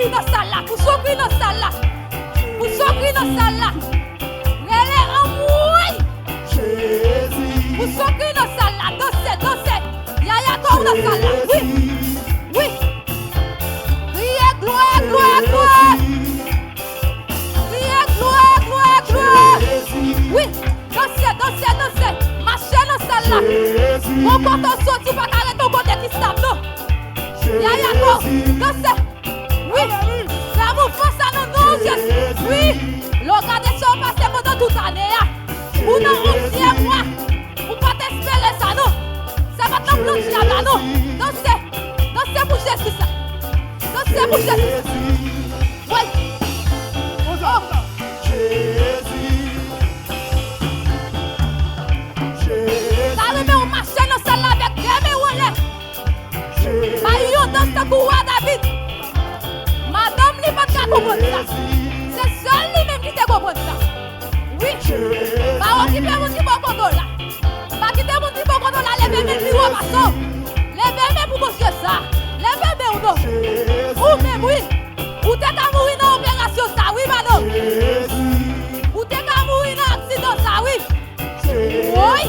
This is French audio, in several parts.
sortir dans salle là, pour sortir dans salle là. Pour sortir dans salle là. Relais en mouille. Pour sortir dans salle là, dansez. Yaya comme dans salle là. Oui. Criez gloire. Criez gloire. Oui. Dansez. Marchez dans salle là. Mon compte sorti pas carré ton côté qui stable non. Yaya comme dansez. Oui. Ça vous fait ça non Jésus. Oui. L'organisation passe pendant toute l'année. Pour nous aussi moi. Pour pas t'espérer ça non. Ça va t'emblanchir là non. Dansez pour Jésus ça. Dansez pour Jésus. Oui. Ça remet au marché dans salle avec Rémi Ouellet. Maillot dans ce courroie David. Madame li pas qu'à comprendre ça. C'est seul lui-même qui te comprend ça. Oui. Pas on qui peut mon petit bon contrôle là. Pas qui te mon petit bon contrôle là. Levez-moi plus haut maçon. Levez-moi pour monsieur ça. Levez-moi ou non. Ou même oui. Ou t'es qu'à mourir dans l'opération ça. Oui madame. Ou t'es qu'à mourir dans l'accident ça. Oui. Oui.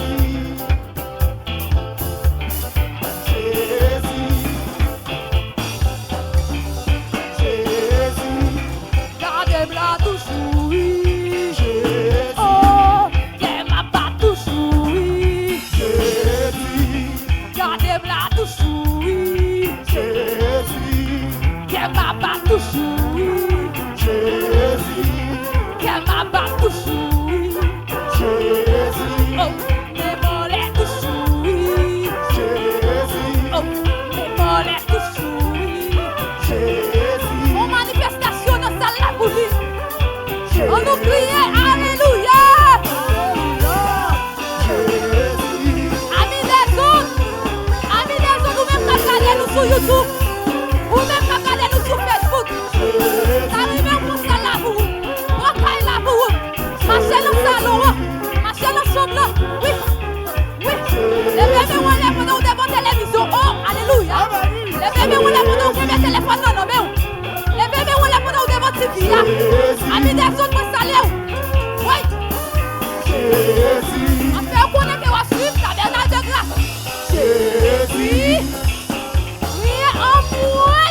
Gardez-moi toujours, oui. Oh, qu'elle m'a pas toujours, oui. Gardez-moi toujours, oui. Qu'elle m'a pas toujours, oui. Qu'elle m'a pas toujours, oui. Oh, mais mon lait toujours, oui. Oh, mais mon lait toujours, oui. Mon manifestation dans salle là pour lui. On nous crie Alléluia. Amis des autres, ou même qu'à regarder nous sur YouTube, ou même qu'à regarder nous sur Facebook. Ça lui même pour salle là pour vous. On caille là pour vous. Marchez dans salon, marchez dans chambre là. Oui. Levez-moi les pendant vous devant télévision. Oh, Alléluia. Levez-moi les pendant vous premier téléphone non mais. Levez-moi les pendant vous devant TV là. Amis des autres, moi salut. Oui. On fait connaître que vous suivez Tabernacle de grâce. Oui. Oui, en moi.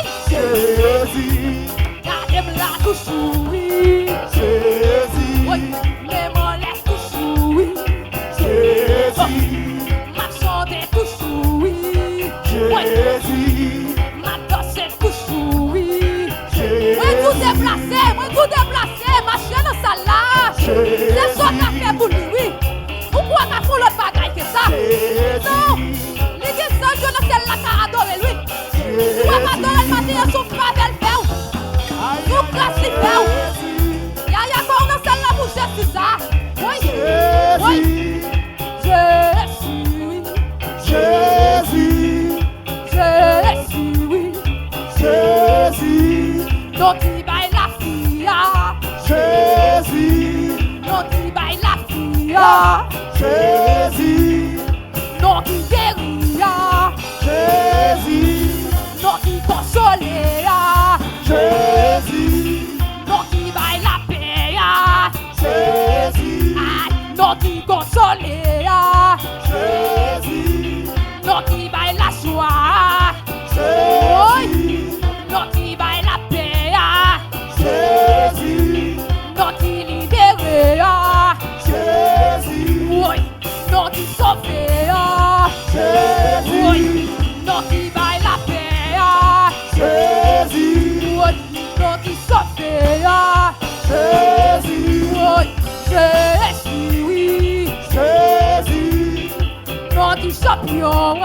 Gardez-moi toujours, oui. Oui, mais mon laisse toujours, oui. Ma santé toujours, oui. Oui. Ma danse toujours, oui. Moi tout déplacé, marcher dans salle là. C'est ça qu'a fait pour lui, oui. Pourquoi qu'a fait l'autre bagaille que ça? Non, l'église Saint-Jean dans celle là qu'a adoré lui. Pourquoi qu'a adoré le matin son frère fait? Son classe lui fait. Y'a quoi dans celle là pour Jésus ça? Oui. Jésus, donc il baille la fille. Jésus, donc il baille la fille. Jésus, donc il guérit. Jésus, donc il console. Jésus, donc il baille la paix. Jésus, donc il console. Jésus, donc il baille la joie. Jésus, donc il baille la paix. Jésus, donc il libère. Jésus, oui, donc il sauve. Jésus, oui, donc il baille la paix. Jésus, oui, donc il sauve. Jésus, oui, Jésus, oui, Jésus, donc il champion.